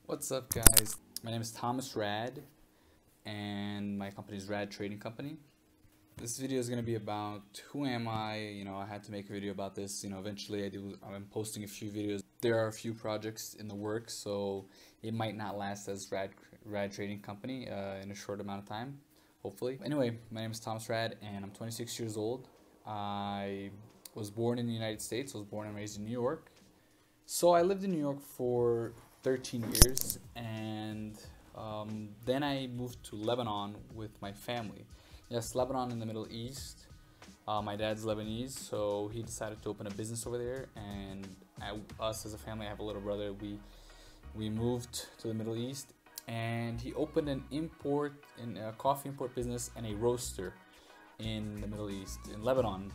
What's up, guys? My name is Thomas Rad, and my company is Rad Trading Company. This video is going to be about who am I. I had to make a video about this. Eventually I'm posting a few videos. There are a few projects in the works, so it might not last as Rad Trading Company in a short amount of time, hopefully. Anyway, my name is Thomas Rad, and I'm 26 years old. I was born in the United States. I was born and raised in New York. So I lived in New York for 13 years, and then I moved to Lebanon with my family. Yes, Lebanon in the Middle East. My dad's Lebanese, so he decided to open a business over there, and us as a family, I have a little brother, we moved to the Middle East, and he opened a coffee import business and a roaster in the Middle East, in Lebanon.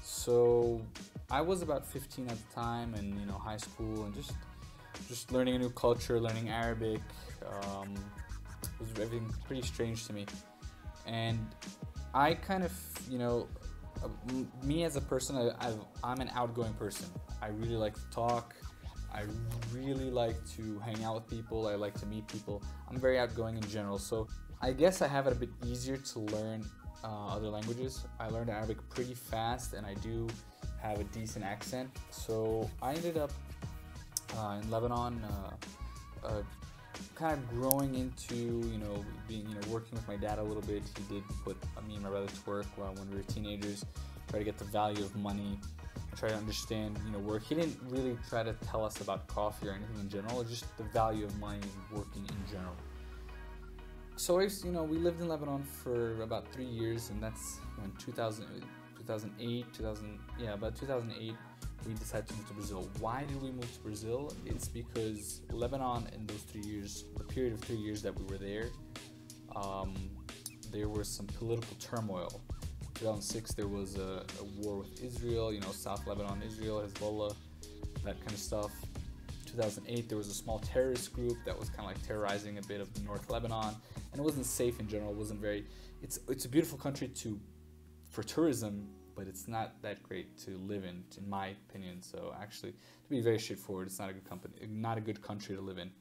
So I was about 15 at the time, and high school, and just learning a new culture, learning Arabic. Was everything pretty strange to me, and I kind of, me as a person, I'm an outgoing person. I really like to talk. I really like to hang out with people. I like to meet people. I'm very outgoing in general, so I guess I have it a bit easier to learn other languages. I learned Arabic pretty fast, and I do have a decent accent. So I ended up in Lebanon, kind of growing into, being, working with my dad a little bit. He did put me and my brother to work when we were teenagers, try to get the value of money, try to understand, work. He didn't really try to tell us about coffee or anything in general, just the value of money and working in general. So we lived in Lebanon for about 3 years, and that's when 2008, we decided to move to Brazil. Why did we move to Brazil? It's because Lebanon, in those 3 years, the period of 3 years that we were there was some political turmoil. 2006, there was a war with Israel, South Lebanon, Israel, Hezbollah, that kind of stuff. 2008, there was a small terrorist group that was kind of like terrorizing a bit of North Lebanon, and it wasn't safe in general. It wasn't very. It's a beautiful country for tourism, but it's not that great to live in my opinion. So actually, to be very straightforward, it's not a good country to live in.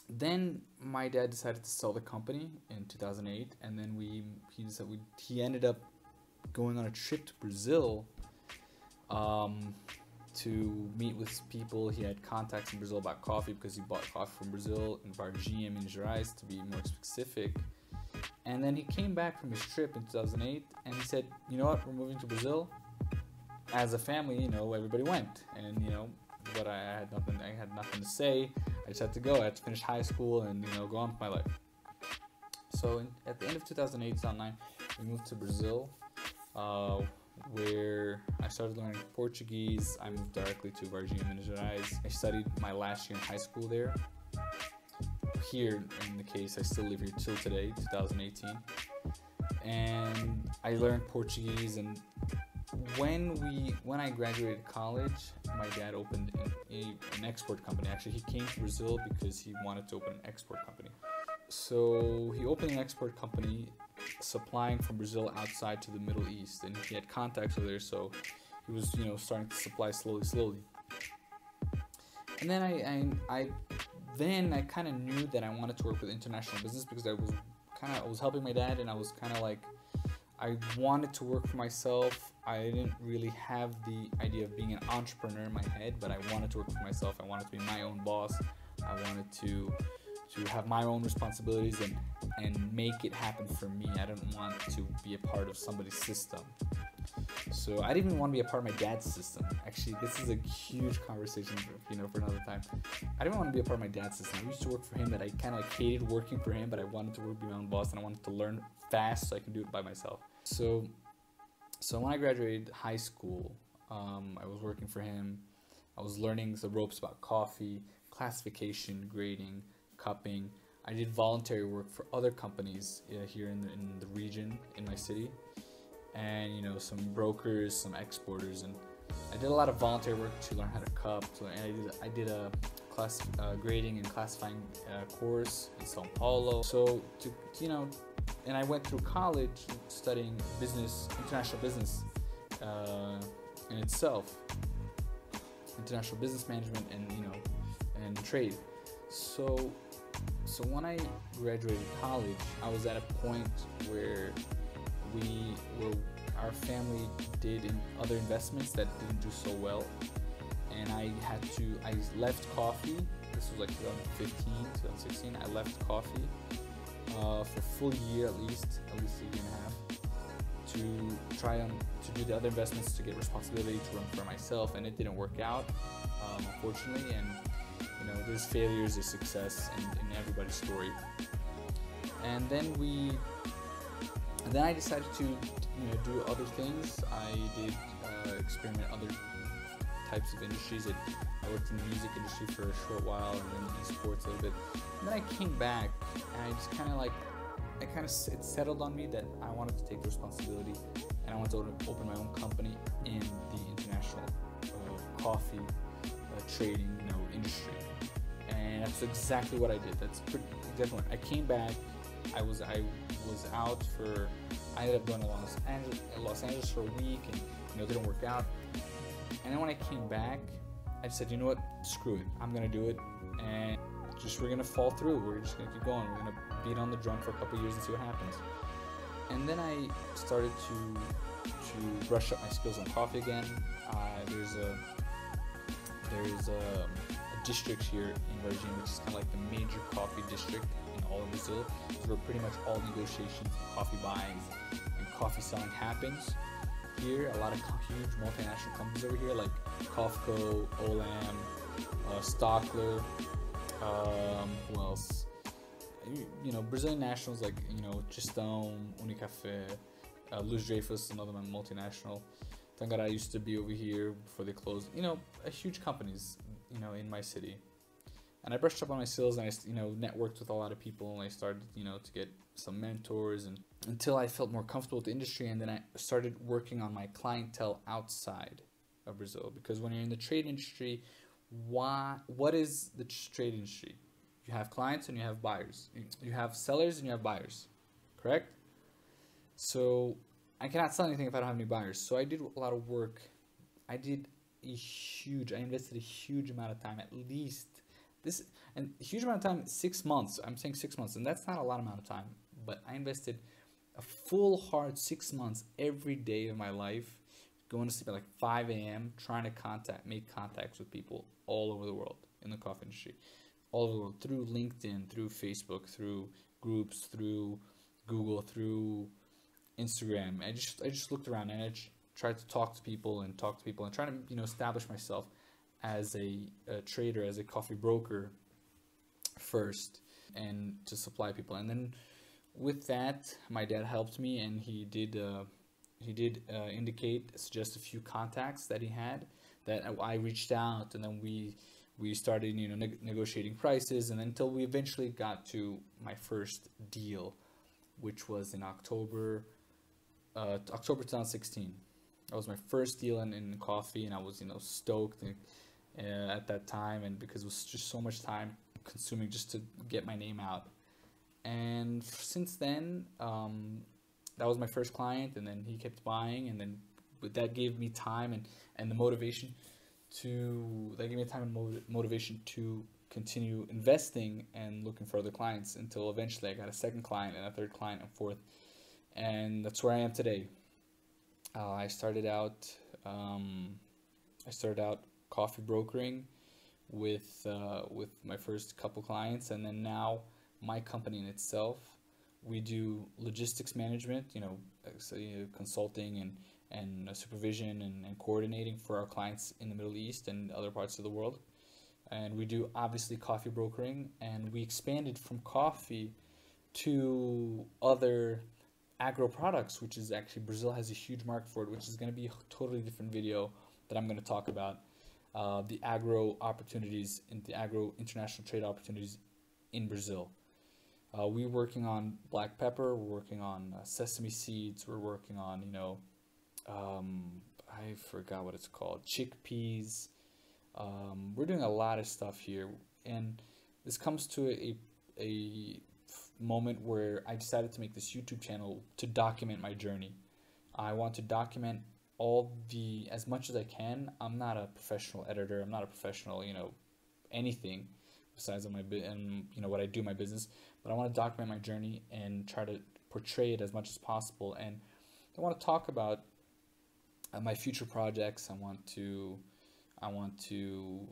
Then my dad decided to sell the company in 2008, and then he ended up going on a trip to Brazil to meet with people. He had contacts in Brazil about coffee because he bought coffee from Brazil in Varginha, Minas Gerais, to be more specific. And then he came back from his trip in 2008, and he said, "You know what? We're moving to Brazil." As a family, everybody went, and but I had nothing to say. I just had to go. I had to finish high school and go on with my life. So at the end of 2008, 2009, we moved to Brazil, where I started learning Portuguese. I moved directly to Varginha, Minas Gerais. I studied my last year in high school there. Here, in the case, I still live here till today, 2018. And I learned Portuguese, and when I graduated college, my dad opened an export company. Actually, he came to Brazil because he wanted to open an export company. So he opened an export company supplying from Brazil outside to the Middle East, and he had contacts over there, so he was starting to supply slowly. And then I kind of knew that I wanted to work with international business because I was helping my dad, and I was kind of like, I wanted to work for myself. I didn't really have the idea of being an entrepreneur in my head, but I wanted to work for myself. I wanted to be my own boss. I wanted to have my own responsibilities and make it happen for me. I didn't want to be a part of somebody's system. So I didn't even want to be a part of my dad's system. Actually, this is a huge conversation for another time. I didn't want to be a part of my dad's system. I used to work for him, but I kind of hated working for him, but I wanted to be my own boss, and I wanted to learn fast so I can do it by myself. So when I graduated high school, I was working for him. I was learning the ropes about coffee, classification, grading, cupping. I did voluntary work for other companies here in the region, in my city, and some brokers, some exporters, and I did a lot of voluntary work to learn how to cup. And I did a class grading and classifying course in São Paulo. So and I went through college studying international business in itself, international business management, and trade. So when I graduated college, I was at a point where our family did other investments that didn't do so well, and I left coffee. This was like 2015, 2016. I left coffee for a full year, at least a year and a half, to try to do the other investments, to get responsibility, to run for myself, and it didn't work out, unfortunately. And there's failures, there's success in everybody's story. And then I decided to do other things. I did experiment other types of industries. I worked in the music industry for a short while, and then esports a little bit. And then I came back, and I just it settled on me that I wanted to take the responsibility, and I wanted to open my own company in the international coffee trading industry. And that's exactly what I did. That's exactly what I came back. I was out for. I ended up going to Los Angeles for a week, and it didn't work out. And then when I came back, I said, you know what? Screw it. I'm gonna do it, and we're gonna fall through. We're just gonna keep going. We're gonna beat on the drum for a couple of years and see what happens. And then I started to brush up my skills on coffee again. There's a district here in Varginha, which is kind of like the major coffee district in all of Brazil. It's where pretty much all negotiations, coffee buying, and coffee selling happens. Here, a lot of huge multinational companies over here, like Kofco, Olam, Stockler, who else? Brazilian nationals like Gestão, Unicafé, Luz Dreyfus, another multinational. Tangará used to be over here before they closed. Huge companies, in my city. And I brushed up on my skills, and I, networked with a lot of people, and I started, to get some mentors, and until I felt more comfortable with the industry. And then I started working on my clientele outside of Brazil, because when you're in the trade industry, what is the trade industry? You have clients and you have buyers. You have sellers and you have buyers, correct? So I cannot sell anything if I don't have any buyers. So I did a lot of work. I invested a huge amount of time, at least a huge amount of time, 6 months. I'm saying 6 months, and that's not a lot amount of time, but I invested a full hard 6 months every day of my life, going to sleep at like 5 a.m., trying to make contacts with people all over the world in the coffee industry, all over the world, through LinkedIn, through Facebook, through groups, through Google, through Instagram. I just looked around, and I tried to talk to people and try to establish myself as a trader, as a coffee broker first, and to supply people. And then with that, my dad helped me, and he did suggest a few contacts that he had, that I reached out, and then we started negotiating prices, and until we eventually got to my first deal, which was in October 2016. That was my first deal in coffee, and I was stoked at that time, and because it was just so much time consuming just to get my name out. And since then, that was my first client, and then he kept buying, and then that gave me time and the motivation to continue investing and looking for other clients, until eventually I got a second client and a third client and fourth, and that's where I am today. I started out coffee brokering with my first couple clients, and then now my company in itself, we do logistics management, consulting and supervision and coordinating for our clients in the Middle East and other parts of the world. And we do obviously coffee brokering, and we expanded from coffee to other agro products, which is actually, Brazil has a huge market for it, which is going to be a totally different video that I'm going to talk about, the agro opportunities and the agro international trade opportunities in Brazil. We're working on black pepper, we're working on sesame seeds, we're working on, I forgot what it's called, chickpeas. We're doing a lot of stuff here, and this comes to a moment where I decided to make this YouTube channel to document my journey. I want to document as much as I can. I'm not a professional editor, I'm not a professional, anything, besides on my and what I do in my business. But I want to document my journey and try to portray it as much as possible. And I want to talk about my future projects. I want to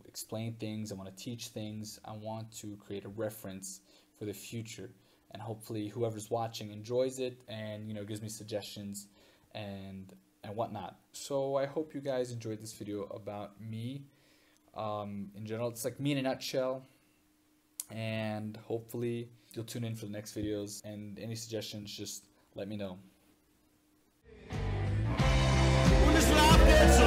explain things. I want to teach things. I want to create a reference for the future, and hopefully whoever's watching enjoys it and gives me suggestions and whatnot. So I hope you guys enjoyed this video about me. In general, it's like me in a nutshell, and hopefully you'll tune in for the next videos, and any suggestions, just let me know. When this life gets